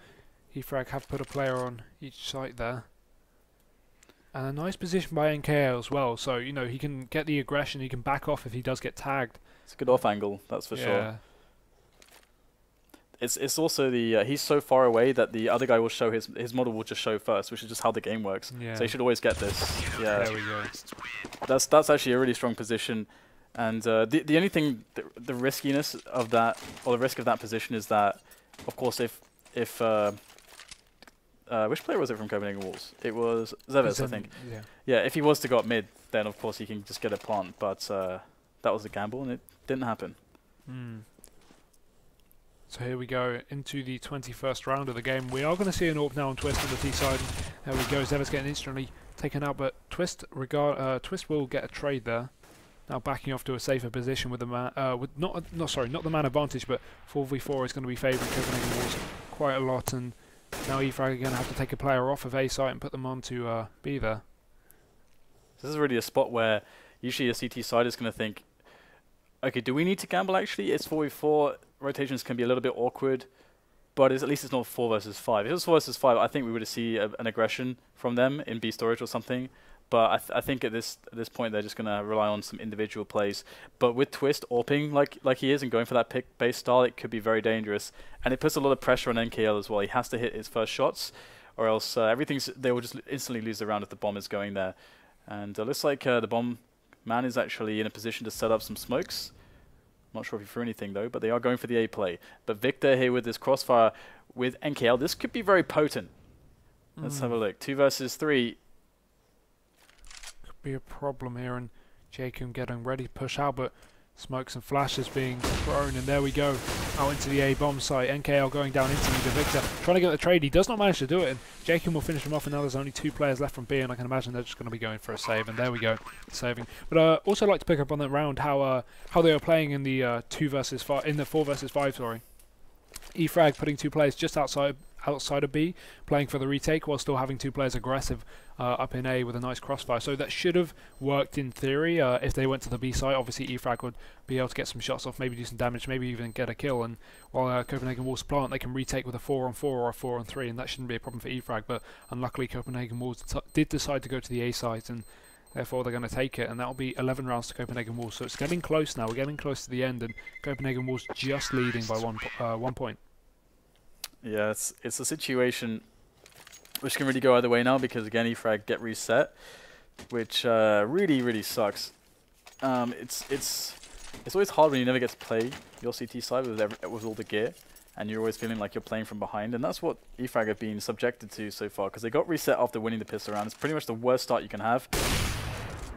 [SPEAKER 2] E-Frag have put a player on each site there. And a nice position by NKL as well, so, you know, he can get the aggression, he can back off if he does get tagged.
[SPEAKER 1] It's a good off angle, that's for sure. It's also the he's so far away that the other guy will show his model will just show first, which is just how the game works.
[SPEAKER 2] Yeah.
[SPEAKER 1] So you should always get this. Yeah,
[SPEAKER 2] there we go.
[SPEAKER 1] That's actually a really strong position, and the only thing, the riskiness of that, or the risk of that position, is that, of course, if which player was it from Copenhagen Wolves? It was zEVES, I think. Yeah, if he was to go up mid, then of course he can just get a plant. But that was a gamble, and it didn't happen.
[SPEAKER 2] So here we go into the 21st round of the game. We are going to see an AWP now on Twist on the T side. There we go. zEVES getting instantly taken out, but Twist will get a trade there. Now backing off to a safer position with the man, not the man advantage, but 4v4 is going to be favouring Copenhagen Wolves quite a lot, and now E-Frag are going to have to take a player off of A site and put them on to B there.
[SPEAKER 1] This is really a spot where usually a CT side is going to think, okay, do we need to gamble actually? It's 4v4, rotations can be a little bit awkward, but at least it's not 4 versus 5. If it was 4 versus 5, I think we would see an aggression from them in B storage or something. But I think at this point they're just going to rely on some individual plays. But with Twist AWPing like he is and going for that pick base style, it could be very dangerous. And it puts a lot of pressure on NKL as well. He has to hit his first shots, or else they will just instantly lose the round if the bomb is going there. And it looks like the bomb man is actually in a position to set up some smokes. Not sure if he threw anything though, but they are going for the A play. But Viktor here with this crossfire with NKL, this could be very potent. Let's have a look. 2 versus 3.
[SPEAKER 2] Be a problem here, and jkaem getting ready to push out, but smokes and flashes being thrown, and there we go out into the A bomb site. NKL going down instantly to Viktor, trying to get the trade. He does not manage to do it, and jkaem will finish him off, and now there's only 2 players left from B, and I can imagine they're just going to be going for a save, and there we go, saving. But also like to pick up on that round how they were playing in the 4 versus 5. Sorry, E-Frag putting 2 players just outside of B, playing for the retake, while still having 2 players aggressive up in A with a nice crossfire. So that should have worked in theory if they went to the B site. Obviously E-Frag would be able to get some shots off, maybe do some damage, maybe even get a kill, and while Copenhagen Wolves plant, they can retake with a 4-on-4 or a 4-on-3, and that shouldn't be a problem for E-Frag. But unluckily Copenhagen Wolves did decide to go to the A site, and therefore they're going to take it, and that'll be 11 rounds to Copenhagen Wolves. So it's getting close now, we're getting close to the end, and Copenhagen Wolves just leading by 1 point.
[SPEAKER 1] Yeah, it's a situation which can really go either way now, because again E-Frag get reset, which really sucks. It's always hard when you never get to play your CT side with all the gear, and you're always feeling like you're playing from behind, and that's what E-Frag have been subjected to so far, because they got reset after winning the pistol round. It's pretty much the worst start you can have.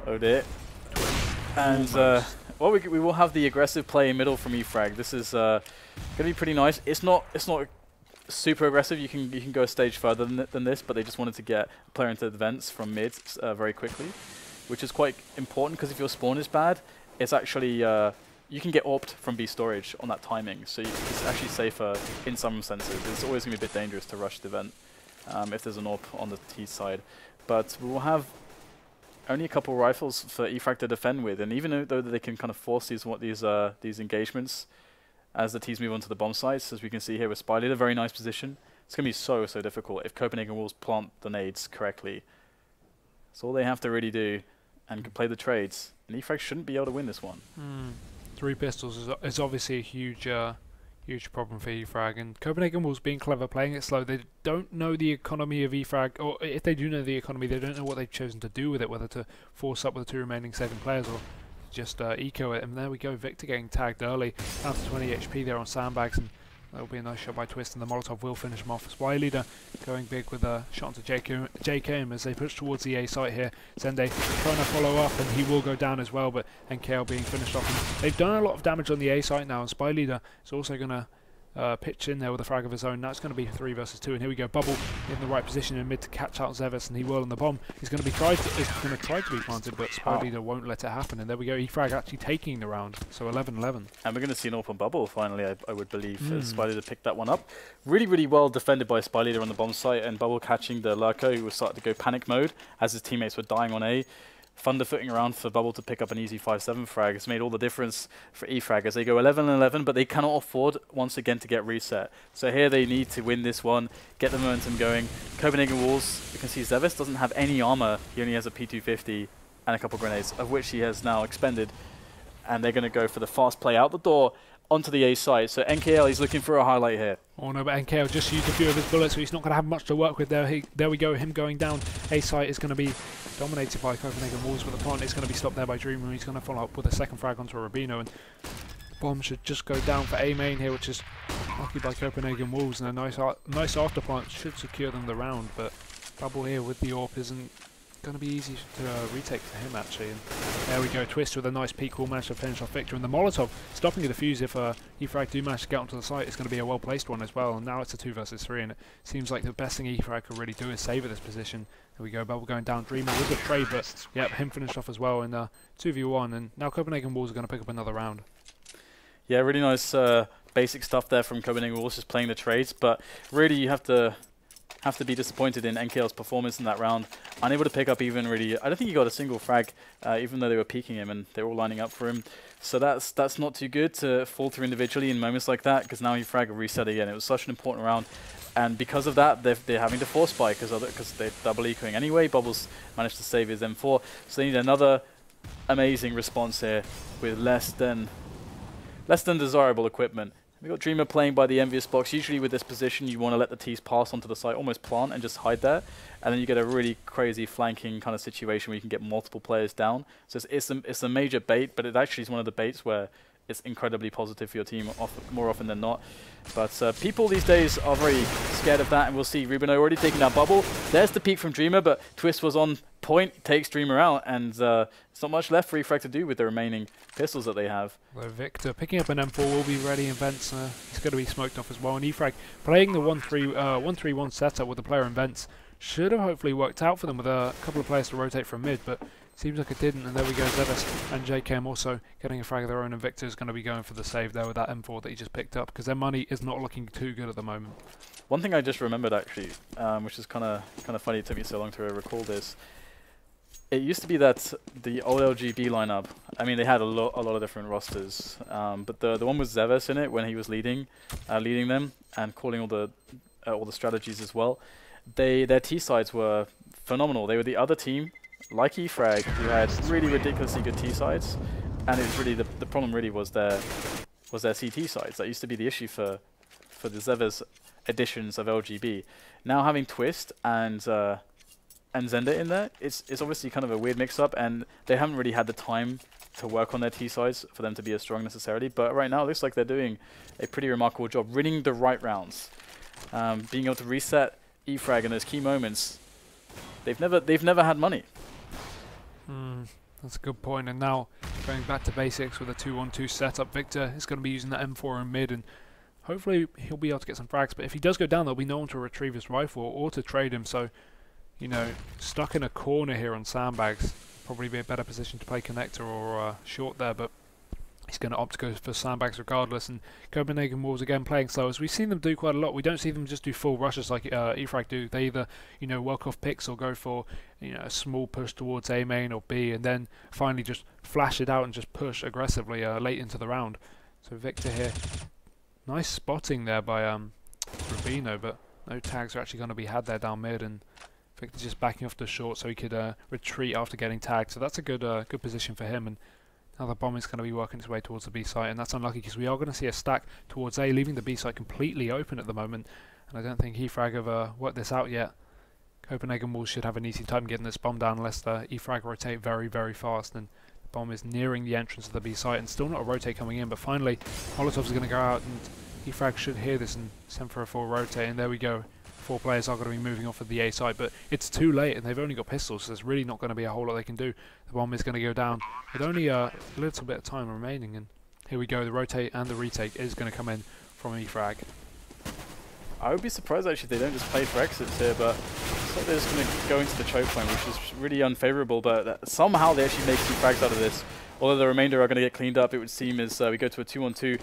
[SPEAKER 1] Oh dear. And well, we will have the aggressive play in middle from E-Frag. This is gonna be pretty nice. It's not super aggressive. You can go a stage further than this, but they just wanted to get a player into the vents from mid very quickly, which is quite important, because if your spawn is bad, it's actually you can get AWPed from B storage on that timing, so it's actually safer in some senses. It's always going to be a bit dangerous to rush the vent if there's an AWP on the T side, but we will have only a couple rifles for E-Frag to defend with, and even though they can kind of force these engagements as the teams move on to the bomb sites, as we can see here with spyleadeR, very nice position. It's going to be so difficult if Copenhagen Wolves plant the nades correctly. That's all they have to really do, and can play the trades. And E-Frag shouldn't be able to win this one.
[SPEAKER 2] 3 pistols is obviously a huge problem for E-Frag, and Copenhagen Wolves being clever, playing it slow. They don't know the economy of E-Frag, or if they do know the economy, they don't know what they've chosen to do with it, whether to force up with the 2 remaining saving players or just eco it. And there we go, Viktor getting tagged early, down to 20 HP there on sandbags, and that'll be a nice shot by Twist, and the Molotov will finish him off. spyleadeR going big with a shot onto jkaem as they push towards the A site here. Zende trying to follow up, and he will go down as well, but NKL being finished off. And they've done a lot of damage on the A site now, and spyleadeR is also going to pitch in there with a frag of his own. Now it's going to be 3 versus 2, and here we go. Bubble in the right position in mid to catch out zEVES, and he will, and the bomb is going to try to be planted, but spyleadeR won't let it happen. And there we go, E-Frag actually taking the round, so 11-11. And
[SPEAKER 1] we're going to see an open bubble finally, I would believe, as spyleadeR picked that one up. Really well defended by spyleadeR on the bomb site, and bubble catching the Lurker, who was starting to go panic mode as his teammates were dying on A. Thunderfooting around for Bubble to pick up an easy 5-7 frag. It's made all the difference for E-Frag as they go 11-11, but they cannot afford once again to get reset. So here they need to win this one, get the momentum going. Copenhagen Wolves, you can see zEVES doesn't have any armor. He only has a P250 and a couple grenades, of which he has now expended. And they're going to go for the fast play out the door onto the A side. So NKL is looking for a highlight here.
[SPEAKER 2] Oh no, but NKL just used a few of his bullets, so he's not going to have much to work with there. There we go, him going down. A site is going to be dominated by Copenhagen Wolves, but the plant is going to be stopped there by DreamHack. He's going to follow up with a second frag onto a RUBINO, and bomb should just go down for A main here, which is lucky by Copenhagen Wolves, and a nice after plant should secure them the round. But Bubble here with the AWP isn't going to be easy to retake for him, actually. And there we go, Twist with a nice peek will manage to finish off Viktor. And the Molotov stopping the defuse if E-Frag do manage to get onto the site is going to be a well-placed one as well. And now it's a 2 versus 3, and it seems like the best thing E-Frag could really do is save at this position. There we go, Bubble going down, Dreamer with a trade, but yep, him finished off as well in 2v1. And now Copenhagen Wolves are going to pick up another round.
[SPEAKER 1] Yeah, really nice basic stuff there from Copenhagen Wolves, just playing the trades. But really, you have to be disappointed in NKL's performance in that round. Unable to pick up even really, I don't think he got a single frag, even though they were peeking him and they were all lining up for him. So that's not too good to falter individually in moments like that, because now he frag a reset again. It was such an important round, and because of that, they're having to force buy because they're double ecoing anyway. Bubbles managed to save his M4, so they need another amazing response here with less than desirable equipment. We've got Dreamer playing by the envious box. Usually with this position, you want to let the T's pass onto the site, almost plant and just hide there. And then you get a really crazy flanking kind of situation where you can get multiple players down. So it's a major bait, but it actually is one of the baits where it's incredibly positive for your team more often than not. But people these days are very scared of that, and we'll see RUBINO already taking that bubble. There's the peek from Dreamer, but Twist was on point, takes Dreamer out, and it's not much left for E-Frag to do with the remaining pistols that they have.
[SPEAKER 2] Well, Viktor picking up an M4 will be ready in vents. He's going to be smoked off as well. And E-Frag playing the 1-3-1 setup with the player in vents should have hopefully worked out for them with a couple of players to rotate from mid, but seems like it didn't. And there we go, zEVES and jkaem also getting a frag of their own, and Viktor's going to be going for the save there with that M4 that he just picked up, because their money is not looking too good at the moment.
[SPEAKER 1] One thing I just remembered actually, which is kind of funny, it took me so long to recall this. It used to be that the old LGB lineup, I mean, they had a lot of different rosters, but the one with zEVES in it when he was leading them and calling all the strategies as well. Their T sides were phenomenal. They were the other team, like E-Frag, who had really ridiculously good T sides, and it was really the problem really was their CT sides. That used to be the issue for the zEVES editions of LGB. Now having Twist and Zende in there, it's obviously kind of a weird mix-up, and they haven't really had the time to work on their T-sides for them to be as strong necessarily. But right now, it looks like they're doing a pretty remarkable job, winning the right rounds, being able to reset E-Frag in those key moments. They've never had money.
[SPEAKER 2] That's a good point. And now going back to basics with a 2-1-2 setup, Viktor is going to be using that M4 in mid, and hopefully he'll be able to get some frags. But if he does go down, there'll be no one to retrieve his rifle or to trade him. So, you know, stuck in a corner here on sandbags, probably be a better position to play connector or short there, but he's going to opt to go for sandbags regardless. And Copenhagen Wolves again playing slow, as we've seen them do quite a lot. We don't see them just do full rushes like E-Frag do. They either, you know, work off picks or go for, you know, a small push towards A main or B, and then finally just flash it out and just push aggressively late into the round. So Viktor here, nice spotting there by RUBINO, but no tags are actually going to be had there down mid, and Viktor just backing off the short so he could retreat after getting tagged. So that's a good position for him. And now the bomb is going to be working its way towards the B site, and that's unlucky because we are going to see a stack towards A, leaving the B site completely open at the moment. And I don't think E-Frag have worked this out yet. Copenhagen Wolves should have an easy time getting this bomb down unless the E-Frag rotate very, very fast. And the bomb is nearing the entrance of the B site, and still not a rotate coming in. But finally, Molotov's going to go out, and E-Frag should hear this and send for a full rotate. And there we go. 4 players are going to be moving off of the A side, but it's too late, and they've only got pistols, so there's really not going to be a whole lot they can do. The bomb is going to go down with only a little bit of time remaining, and here we go. The rotate and the retake is going to come in from E-Frag.
[SPEAKER 1] I would be surprised actually if they don't just play for exits here, but it's like they're just going to go into the choke point, which is really unfavourable, but somehow they actually make 2 frags out of this. Although the remainder are going to get cleaned up, it would seem, as we go to a 2-on-2.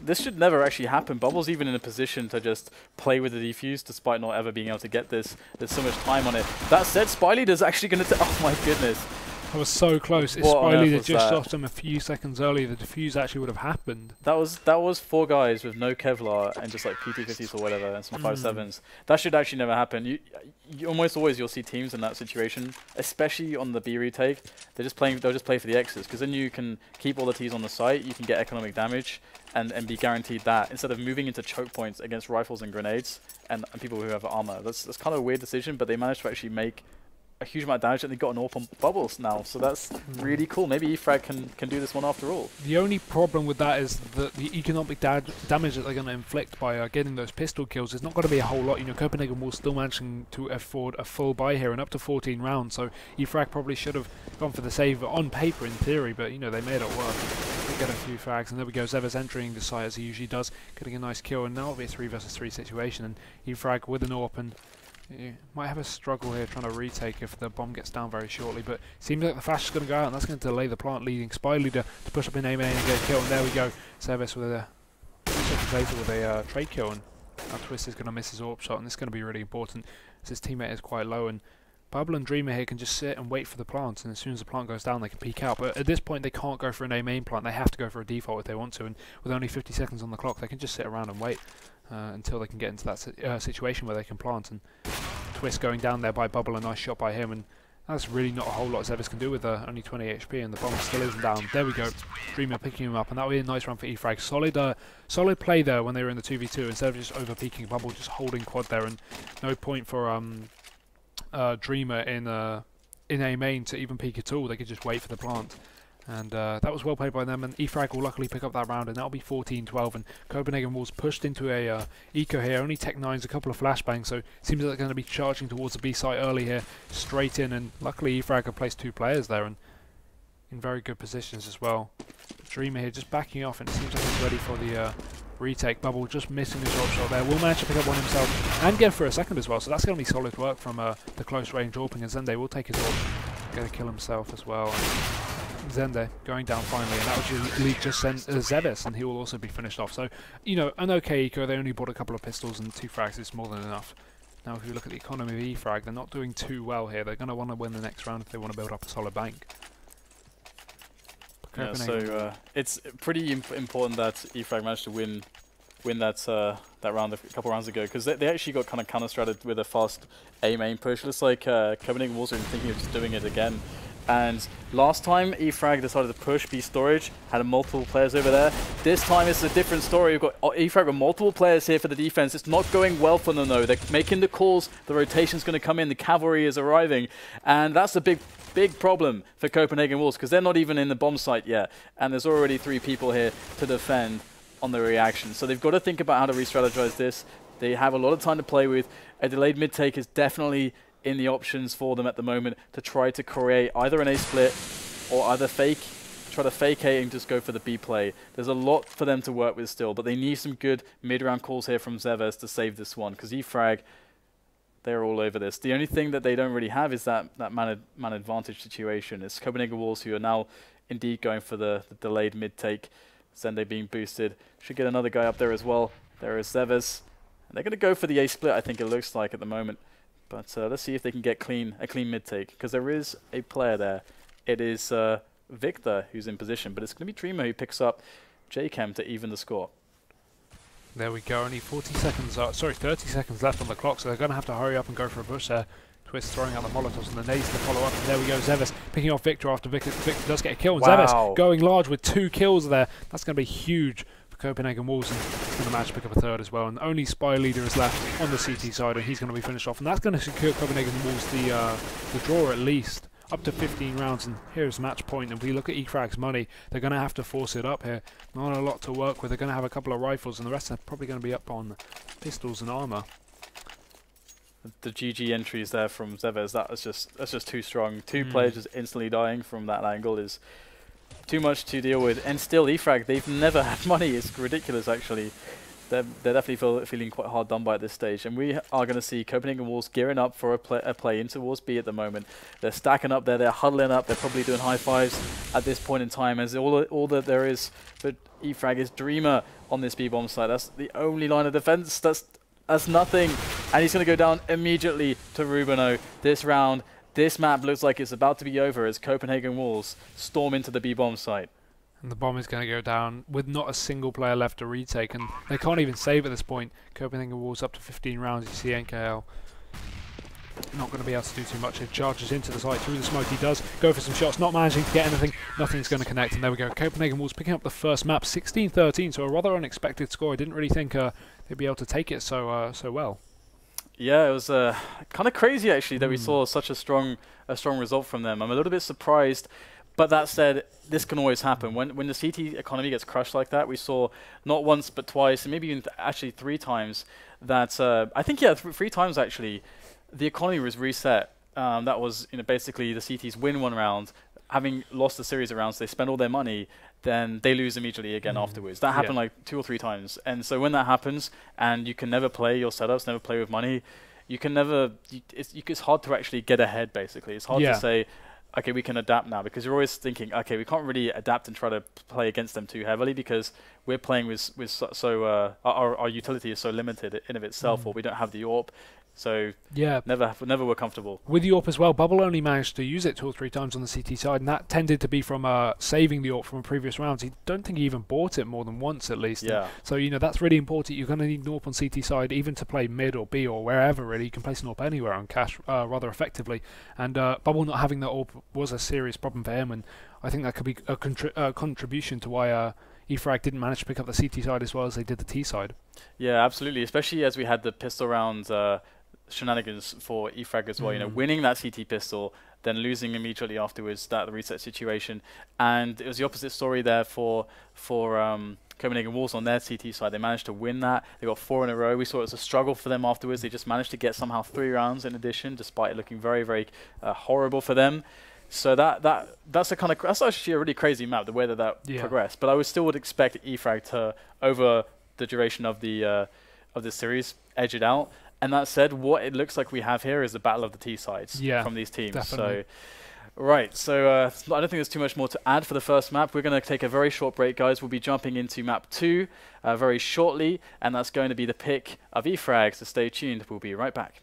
[SPEAKER 1] This should never actually happen. Bubble's even in a position to just play with the defuse, despite not ever being able to get this. There's so much time on it. That said, spyleadeR's actually going to... Oh my goodness.
[SPEAKER 2] That was so close. If spyleadeR just shot him a few seconds earlier, the defuse actually would have happened.
[SPEAKER 1] That was 4 guys with no Kevlar and just like PT50s or whatever and some 5.7s. That should actually never happen. You almost always you'll see teams in that situation, especially on the B retake. They'll just play for the X's, because then you can keep all the T's on the site. You can get economic damage and be guaranteed that, instead of moving into choke points against rifles and grenades and people who have armor. That's kind of a weird decision, but they managed to actually make a huge amount of damage, and they've got an AWP on bubbles now, so that's really cool. Maybe E-Frag can do this one after all.
[SPEAKER 2] The only problem with that is that the economic damage that they're going to inflict by getting those pistol kills is not going to be a whole lot. You know, Copenhagen will still managing to afford a full buy here and up to 14 rounds, so E-Frag probably should have gone for the save on paper in theory, but you know, they made it work. They get a few frags, and there we go, zEVES entering the site as he usually does, getting a nice kill, and now it'll be a 3 versus 3 situation, and E-Frag with an AWP, and you might have a struggle here trying to retake if the bomb gets down very shortly, but seems like the flash is going to go out, and that's going to delay the plant, leading spyleadeR to push up in A main and get a kill, and there we go, zEVES with a 2 seconds later with a trade kill, and now Twist is going to miss his AWP shot, and this is going to be really important as his teammate is quite low, and Bubble and Dreamer here can just sit and wait for the plant, and as soon as the plant goes down they can peek out, but at this point they can't go for an A main plant, they have to go for a default if they want to, and with only 50 seconds on the clock they can just sit around and wait until they can get into that situation where they can plant, and Twist going down there by Bubble, a nice shot by him, and that's really not a whole lot zEVES can do with only 20 HP, and the bomb still isn't down. There we go, Dreamer picking him up, and that would be a nice run for E-Frag. Solid play there when they were in the 2v2, instead of just over peeking Bubble, just holding quad there, and no point for Dreamer in A main to even peek at all. They could just wait for the plant, and that was well played by them, and E-Frag will luckily pick up that round, and that'll be 14-12, and Copenhagen Wolves pushed into a eco here, only Tech 9's a couple of flashbangs, so it seems like they're going to be charging towards the B site early here, straight in, and luckily E-Frag have placed 2 players there, and in very good positions as well. Dreamer here just backing off, and it seems like he's ready for the retake. Bubble just missing his AWP shot there, will manage to pick up one himself, and get for a second as well, so that's going to be solid work from the close range AWPing, and Zende will take his AWP, get a kill himself as well. Zende going down finally, and that would lead just zEVES, and he will also be finished off. So, you know, an okay eco, they only bought a couple of pistols and 2 frags is more than enough. Now if you look at the economy of E-Frag, they're not doing too well here. They're going to want to win the next round if they want to build up a solid bank.
[SPEAKER 1] Yeah, so it's pretty important that E-Frag managed to win that round a couple rounds ago, because they actually got kind of counter-stratted with a fast A main push. Looks like Copenhagen Wolves are thinking of just doing it again. And last time E-Frag decided to push B storage, had multiple players over there. This time it's a different story. We've got E-Frag with multiple players here for the defense. It's not going well for them though. They're making the calls, the rotation's going to come in, the cavalry is arriving, and that's a big problem for Copenhagen Wolves, because they're not even in the bomb site yet, and there's already 3 people here to defend on the reaction. So they've got to think about how to re-strategize this. They have a lot of time to play with. A delayed mid-take is definitely in the options for them at the moment to try to create either an A split or either try to fake A and just go for the B play. There's a lot for them to work with still, but they need some good mid-round calls here from zEVES to save this one, because E-Frag, they're all over this. The only thing that they don't really have is that man advantage situation. It's Copenhagen Wolves who are now indeed going for the delayed mid-take. Zende being boosted. Should get another guy up there as well. There is zEVES. And they're going to go for the A split, I think it looks like at the moment. But let's see if they can get a clean mid-take, because there is a player there. It is Viktor who's in position, but it's going to be Dreamer who picks up jkaem to even the score.
[SPEAKER 2] There we go, only 30 seconds left on the clock, so they're going to have to hurry up and go for a push there. Twist throwing out the Molotovs and the nades to follow up, and there we go, zEVES picking off Viktor after Viktor does get a kill, and zEVES going large with 2 kills there. That's going to be huge for Copenhagen Wolves, and he's going to manage to pick up a 3rd as well, and only spyleadeR is left on the CT side, and he's going to be finished off, and that's going to secure Copenhagen Wolves the draw at least, up to 15 rounds, and here's match point, and if we look at E-Frag's money, they're going to have to force it up here. Not a lot to work with, they're going to have a couple of rifles, and the rest are probably going to be up on pistols and armour.
[SPEAKER 1] The GG entries there from zEVES, that's just too strong. 2 players just instantly dying from that angle is too much to deal with. And still E-Frag, they've never had money. It's ridiculous actually. They're definitely feeling quite hard done by at this stage. And we are going to see Copenhagen Wolves gearing up for a play in towards B at the moment. They're stacking up there, they're huddling up, they're probably doing high fives at this point in time, as all that there is for E-Frag is Dreamer on this B bomb site. That's the only line of defense. That's nothing, and he's going to go down immediately to RUBINO. This round, this map looks like it's about to be over as Copenhagen Wolves storm into the B bomb site.
[SPEAKER 2] And the bomb is going to go down with not a single player left to retake, and they can't even save at this point. Copenhagen Wolves up to 15 rounds. You see NKL not going to be able to do too much. It charges into the site through the smoke. He does go for some shots, not managing to get anything. Nothing's going to connect, and there we go. Copenhagen Wolves picking up the first map, 16-13, so a rather unexpected score. I didn't really think they'd be able to take it so well.
[SPEAKER 1] Yeah, it was kind of crazy actually that we saw such a strong result from them. I'm a little bit surprised, but that said, this can always happen. When the CT economy gets crushed like that, we saw not once but twice, and maybe even actually 3 times that I think 3 times actually, the economy was reset. That was basically the CTs win 1 round, having lost a series of rounds, they spend all their money, then they lose immediately again afterwards. That happened like 2 or 3 times. And so when that happens, and you can never play your setups, never play with money, you can never, it's hard to actually get ahead, basically. It's hard to say, okay, we can adapt now, because you're always thinking, okay, we can't really adapt and try to play against them too heavily, because we're playing with our utility is so limited in of itself, or we don't have the AWP. So never were comfortable.
[SPEAKER 2] With the AWP as well, Bubble only managed to use it 2 or 3 times on the CT side, and that tended to be from saving the AWP from previous rounds. I don't think he even bought it more than once at least.
[SPEAKER 1] Yeah.
[SPEAKER 2] So that's really important. You're going to need an AWP on CT side, even to play mid or B or wherever really. You can place an AWP anywhere on cash rather effectively. And Bubble not having the AWP was a serious problem for him, and I think that could be a contribution to why E-Frag didn't manage to pick up the CT side as well as they did the T side.
[SPEAKER 1] Yeah, absolutely. Especially as we had the pistol round shenanigans for E-Frag as well, winning that CT pistol, then losing immediately afterwards, that reset situation. And it was the opposite story there for Copenhagen Wolves on their CT side. They managed to win that. They got 4 in a row. We saw it was a struggle for them afterwards. They just managed to get somehow 3 rounds in addition, despite it looking very, very horrible for them. So that's actually a really crazy map, the way that progressed. But I would expect E-Frag to, over the duration of the this series, edge it out. And that said, what it looks like we have here is the battle of the T sides from these teams.
[SPEAKER 2] Definitely.
[SPEAKER 1] So I don't think there's too much more to add for the first map. We're going to take a very short break, guys. We'll be jumping into map 2 very shortly, and that's going to be the pick of E-Frag. So stay tuned. We'll be right back.